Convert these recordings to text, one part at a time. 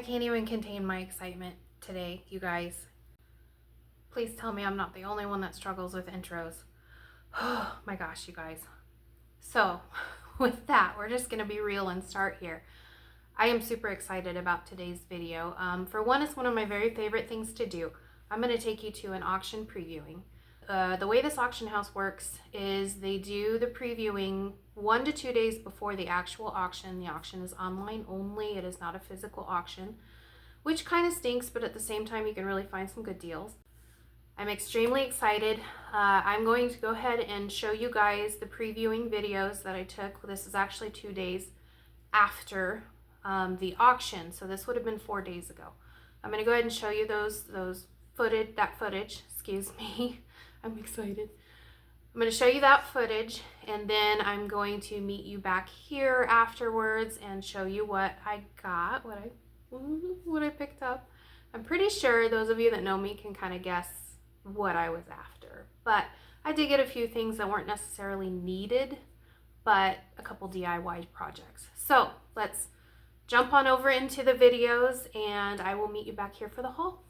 I can't even contain my excitement today, you guys. Please tell me I'm not the only one that struggles with intros. Oh my gosh, you guys. So, with that, we're just going to be real and start here. I am super excited about today's video. For one, it's one of my very favorite things to do. I'm going to take you to an auction previewing. The way this auction house works is they do the previewing 1 to 2 days before the actual auction. The auction is online only. It is not a physical auction, which kind of stinks, but at the same time, you can really find some good deals. I'm extremely excited. I'm going to go ahead and show you guys the previewing videos that I took. This is actually 2 days after the auction, so this would have been 4 days ago. I'm going to go ahead and show you that footage, excuse me. I'm excited. I'm going to show you that footage, and then I'm going to meet you back here afterwards and show you what I got, what I picked up. I'm pretty sure those of you that know me can kind of guess what I was after, but I did get a few things that weren't necessarily needed, but a couple DIY projects. So let's jump on over into the videos, and I will meet you back here for the haul.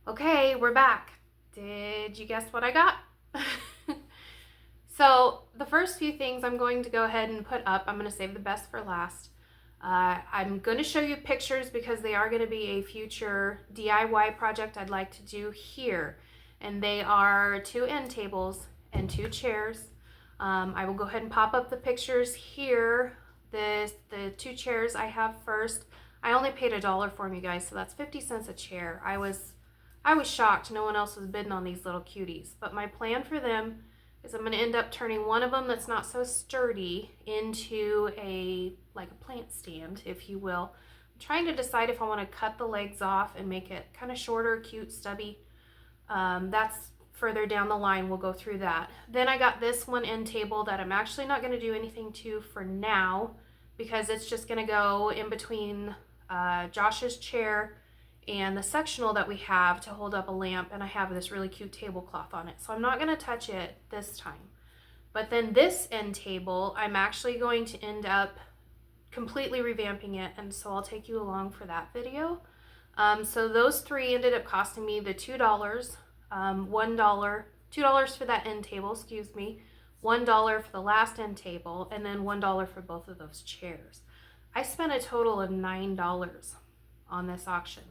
Okay, we're back. Did you guess what I got? So the first few things I'm going to go ahead and put up, I'm going to save the best for last. I'm going to show you pictures because they are going to be a future DIY project I'd like to do here. And they are 2 end tables and 2 chairs. I will go ahead and pop up the pictures here. The 2 chairs I have first. I only paid $1 for them, you guys, so that's 50 cents a chair. I was shocked no one else was bidding on these little cuties. But my plan for them is I'm going to end up turning one of them that's not so sturdy into like a plant stand, if you will. I'm trying to decide if I want to cut the legs off and make it kind of shorter, cute, stubby. That's further down the line. We'll go through that. Then I got this one end table that I'm actually not going to do anything to for now because it's just going to go in between Josh's chair and the sectional that we have to hold up a lamp, and I have this really cute tablecloth on it. So I'm not going to touch it this time. But then this end table, I'm actually going to end up completely revamping it, and so I'll take you along for that video. So those 3 ended up costing me the $2, $2 for that end table, excuse me, $1 for the last end table, and then $1 for both of those chairs. I spent a total of $9 on this auction.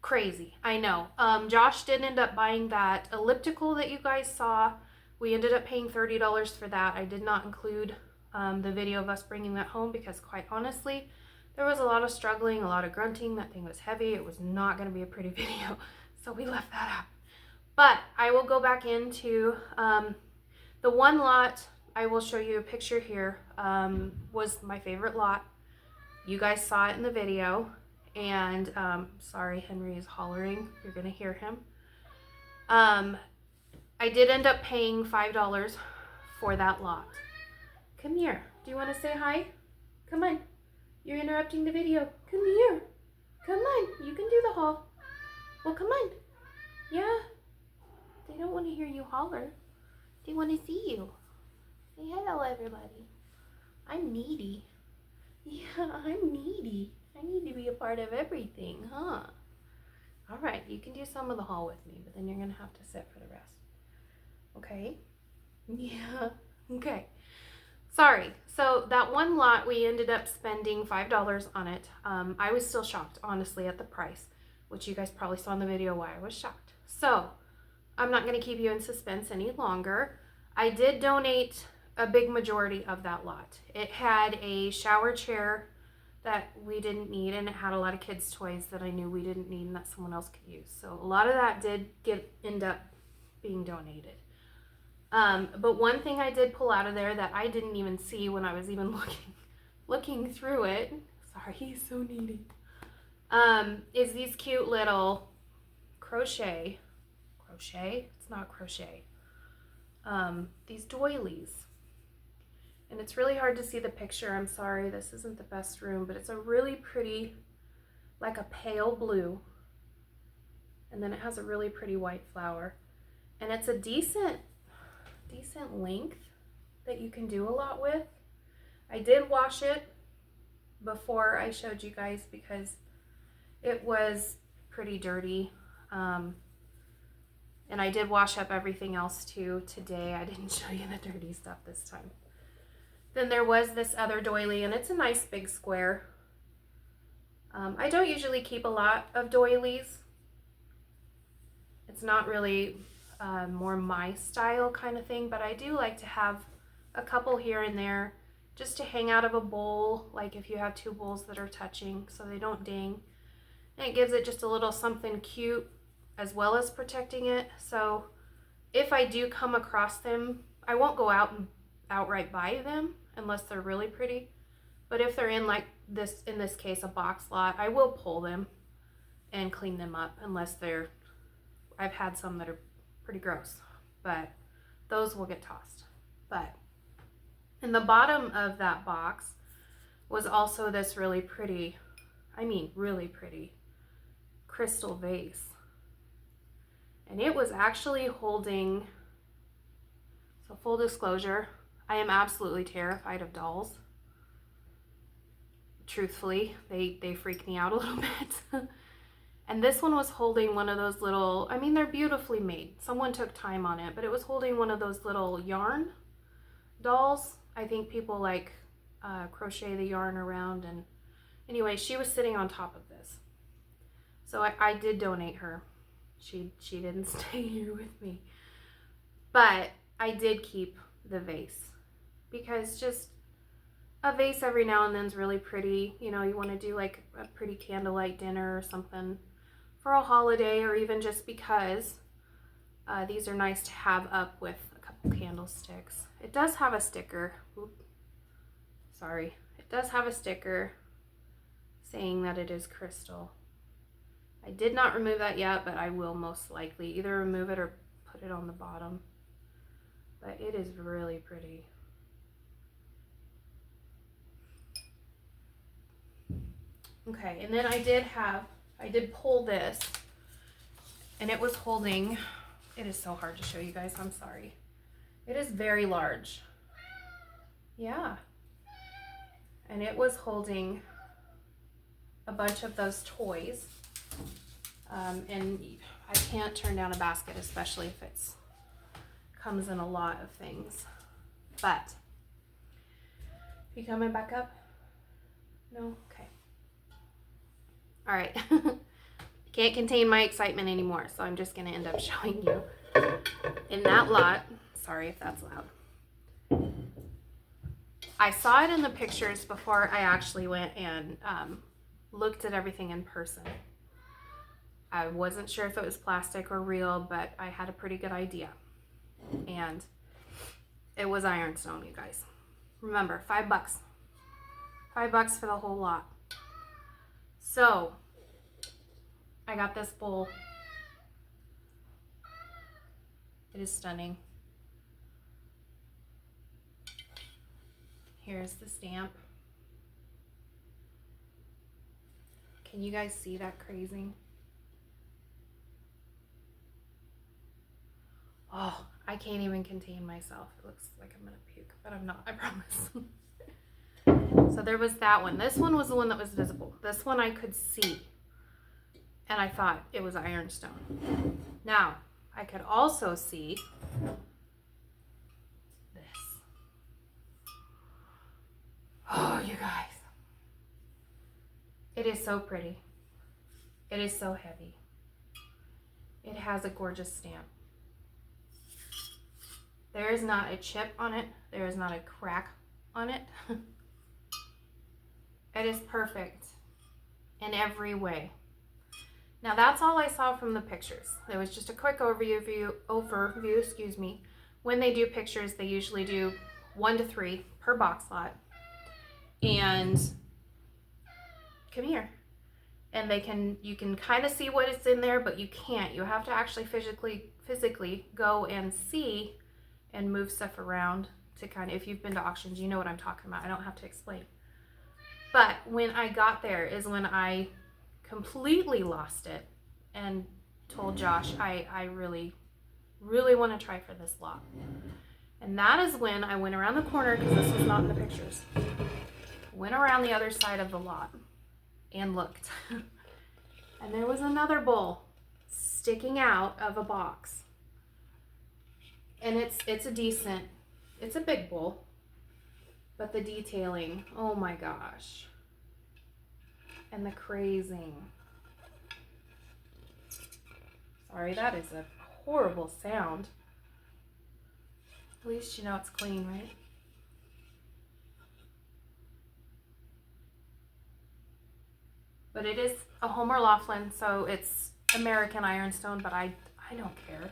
Crazy, I know. Josh did end up buying that elliptical that you guys saw. We ended up paying $30 for that. I did not include the video of us bringing that home because quite honestly, there was a lot of struggling, a lot of grunting. That thing was heavy. It was not going to be a pretty video, so we left that out. But I will go back into the one lot. I will show you a picture here. Was my favorite lot. You guys saw it in the video. And sorry, Henry is hollering. You're gonna hear him. I did end up paying $5 for that lot. Come here. Do you want to say hi? Come on. You're interrupting the video. Come here. Come on. You can do the haul. Well, come on. Yeah. They don't want to hear you holler. They want to see you. Say hello, everybody. I'm needy. Yeah, I'm needy. I need to be a part of everything, huh? All right, you can do some of the haul with me, but then you're going to have to sit for the rest. Okay? Yeah. Okay. Sorry. So that one lot, we ended up spending $5 on it. I was still shocked, honestly, at the price, which you guys probably saw in the video why I was shocked. So I'm not going to keep you in suspense any longer. I did donate a big majority of that lot. It had a shower chair that we didn't need, and it had a lot of kids' toys that I knew we didn't need and that someone else could use. So a lot of that did end up being donated. But one thing I did pull out of there that I didn't even see when I was even looking through it, sorry, he's so needy, is these cute little crochet, it's not crochet, these doilies. And it's really hard to see the picture. I'm sorry, this isn't the best room, but it's a really pretty, like a pale blue. And then it has a really pretty white flower. And it's a decent length that you can do a lot with. I did wash it before I showed you guys because it was pretty dirty. And I did wash up everything else too today. I didn't show you the dirty stuff this time. Then there was this other doily, and it's a nice big square. I don't usually keep a lot of doilies. It's not really more my style kind of thing, but I do like to have a couple here and there just to hang out of a bowl, like if you have 2 bowls that are touching so they don't ding. And it gives it just a little something cute as well as protecting it. So if I do come across them, I won't go out and outright buy them unless they're really pretty. But if they're in like this, in this case, a box lot, I will pull them and clean them up unless they're, I've had some that are pretty gross, but those will get tossed. But in the bottom of that box was also this really pretty, I mean really pretty, crystal vase. And it was actually holding, so full disclosure, I am absolutely terrified of dolls. Truthfully, they freak me out a little bit. And this one was holding one of those little, I mean, they're beautifully made. Someone took time on it, but it was holding one of those little yarn dolls. I think people like crochet the yarn around. And anyway, she was sitting on top of this. So I did donate her. She didn't stay here with me. But I did keep the vase, because just a vase every now and then is really pretty. You know, you want to do like a pretty candlelight dinner or something for a holiday, or even just because these are nice to have up with a couple candlesticks. It does have a sticker. Sorry. It does have a sticker saying that it is crystal. I did not remove that yet, but I will most likely either remove it or put it on the bottom. But it is really pretty. Okay, and then I did pull this, and it was holding, it is so hard to show you guys, I'm sorry. It is very large. Yeah. And it was holding a bunch of those toys. And I can't turn down a basket, especially if it's comes in a lot of things. But you coming back up? No? Okay. All right. Can't contain my excitement anymore, so I'm just going to end up showing you in that lot. Sorry if that's loud. I saw it in the pictures before I actually went and looked at everything in person. I wasn't sure if it was plastic or real, but I had a pretty good idea. And it was ironstone, you guys. Remember, $5. $5 for the whole lot. So, I got this bowl. It is stunning. Here's the stamp. Can you guys see that crazy? Oh, I can't even contain myself. It looks like I'm gonna puke, but I'm not, I promise. So there was that one. This one was the one that was visible. This one I could see, and I thought it was ironstone. Now, I could also see this. Oh, you guys. It is so pretty. It is so heavy. It has a gorgeous stamp. There is not a chip on it. There is not a crack on it. It is perfect in every way. Now that's all I saw from the pictures. It was just a quick overview, excuse me. When they do pictures, they usually do 1 to 3 per box lot. And come here. And you can kind of see what is in there, but you can't. You have to actually physically go and see and move stuff around to kind of, if you've been to auctions, you know what I'm talking about. I don't have to explain. But when I got there is when I completely lost it and told Josh, I really, really want to try for this lot. And that is when I went around the corner, because this was not in the pictures. Went around the other side of the lot and looked. And there was another bowl sticking out of a box. And it's a big bowl, but the detailing, oh my gosh. And the crazing. Sorry, that is a horrible sound. At least you know it's clean, right? But it is a Homer Laughlin, so it's American ironstone, but I don't care.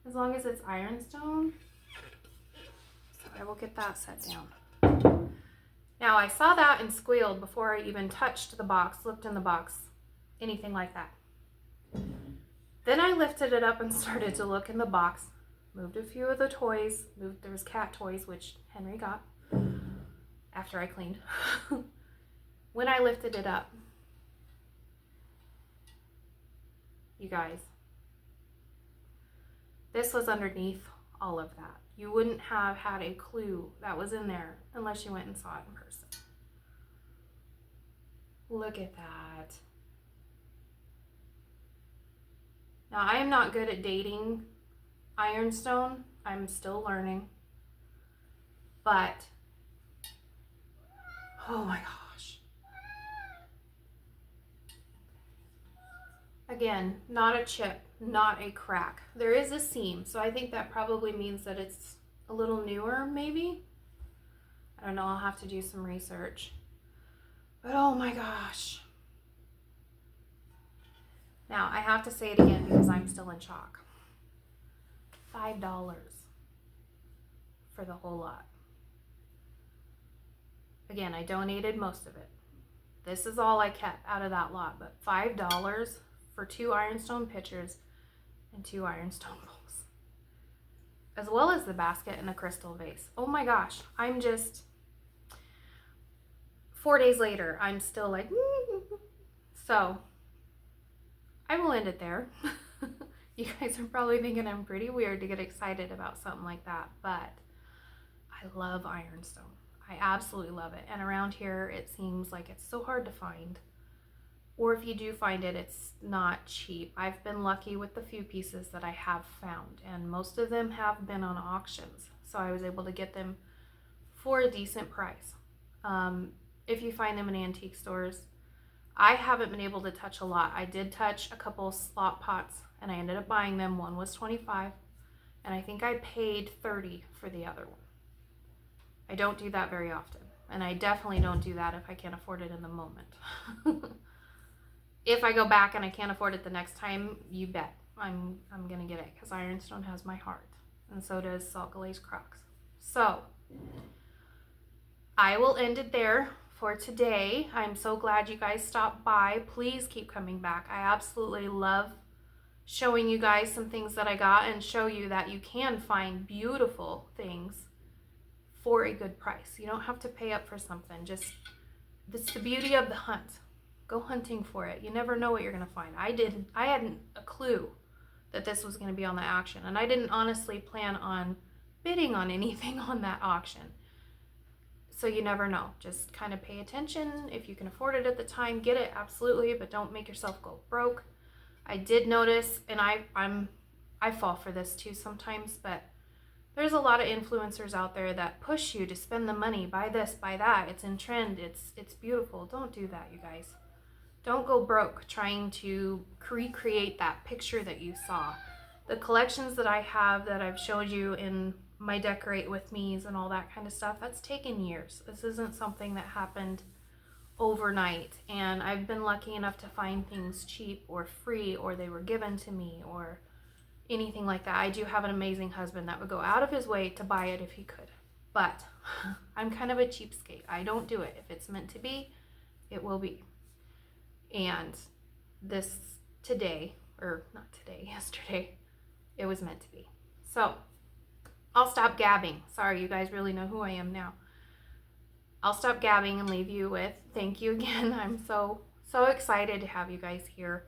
As long as it's ironstone. So I will get that set down. Now I saw that and squealed before I even touched the box, looked in the box, anything like that. Then I lifted it up and started to look in the box, moved a few of the toys, there was cat toys, which Henry got after I cleaned. When I lifted it up, you guys, this was underneath all of that. You wouldn't have had a clue that was in there unless you went and saw it in person. Look at that. Now, I am not good at dating ironstone. I'm still learning. But, oh my gosh. Again, not a chip, not a crack. There is a seam, so I think that probably means that it's a little newer, maybe. I don't know, I'll have to do some research. But oh my gosh. Now, I have to say it again because I'm still in shock. $5 for the whole lot. Again, I donated most of it. This is all I kept out of that lot, but $5 for 2 ironstone pitchers and 2 ironstone bowls, as well as the basket and a crystal vase. Oh my gosh, I'm just, 4 days later, I'm still like, so I will end it there. You guys are probably thinking I'm pretty weird to get excited about something like that, but I love ironstone. I absolutely love it. And around here, it seems like it's so hard to find. Or if you do find it, it's not cheap. I've been lucky with the few pieces that I have found, and most of them have been on auctions. So I was able to get them for a decent price. If you find them in antique stores, I haven't been able to touch a lot. I did touch a couple slot pots, and I ended up buying them. One was $25, and I think I paid $30 for the other one. I don't do that very often, and I definitely don't do that if I can't afford it in the moment. If I go back and I can't afford it the next time, you bet I'm gonna get it, because ironstone has my heart, and so does Salt Glaze Crocs. So I will end it there for today. I'm so glad you guys stopped by. Please keep coming back. I absolutely love showing you guys some things that I got and show you that you can find beautiful things for a good price. You don't have to pay up for something. Just, it's the beauty of the hunt. Go hunting for it. You never know what you're gonna find. I hadn't a clue that this was gonna be on the auction, and I didn't honestly plan on bidding on anything on that auction. So you never know. Just kind of pay attention. If you can afford it at the time, get it, absolutely, but don't make yourself go broke. I did notice, and I fall for this too sometimes, but there's a lot of influencers out there that push you to spend the money, buy this, buy that. It's in trend. It's beautiful. Don't do that, you guys. Don't go broke trying to recreate that picture that you saw. The collections that I have that I've showed you in my Decorate With Me's and all that kind of stuff, that's taken years. This isn't something that happened overnight, and I've been lucky enough to find things cheap or free, or they were given to me, or anything like that. I do have an amazing husband that would go out of his way to buy it if he could, but I'm kind of a cheapskate. I don't do it. If it's meant to be, it will be. And this today, or not today, yesterday, it was meant to be. So I'll stop gabbing. Sorry, you guys really know who I am now. I'll stop gabbing and leave you with thank you again. I'm so excited to have you guys here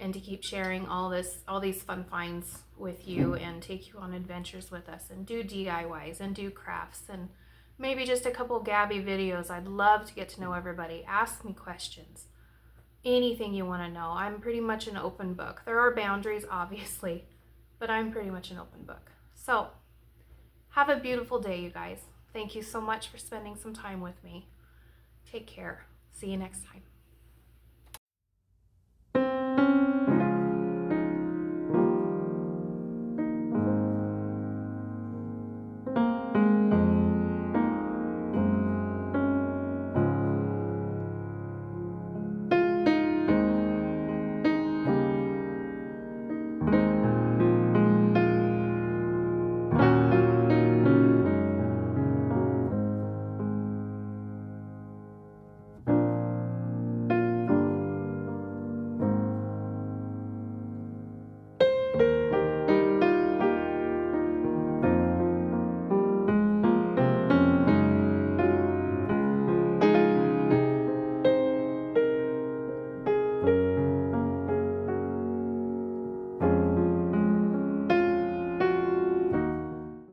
and to keep sharing all these fun finds with you, and take you on adventures with us, and do DIYs and do crafts, and maybe just a couple gabby videos. I'd love to get to know everybody. Ask me questions. Anything you want to know. I'm pretty much an open book. There are boundaries, obviously, but I'm pretty much an open book. So have a beautiful day, you guys. Thank you so much for spending some time with me. Take care. See you next time.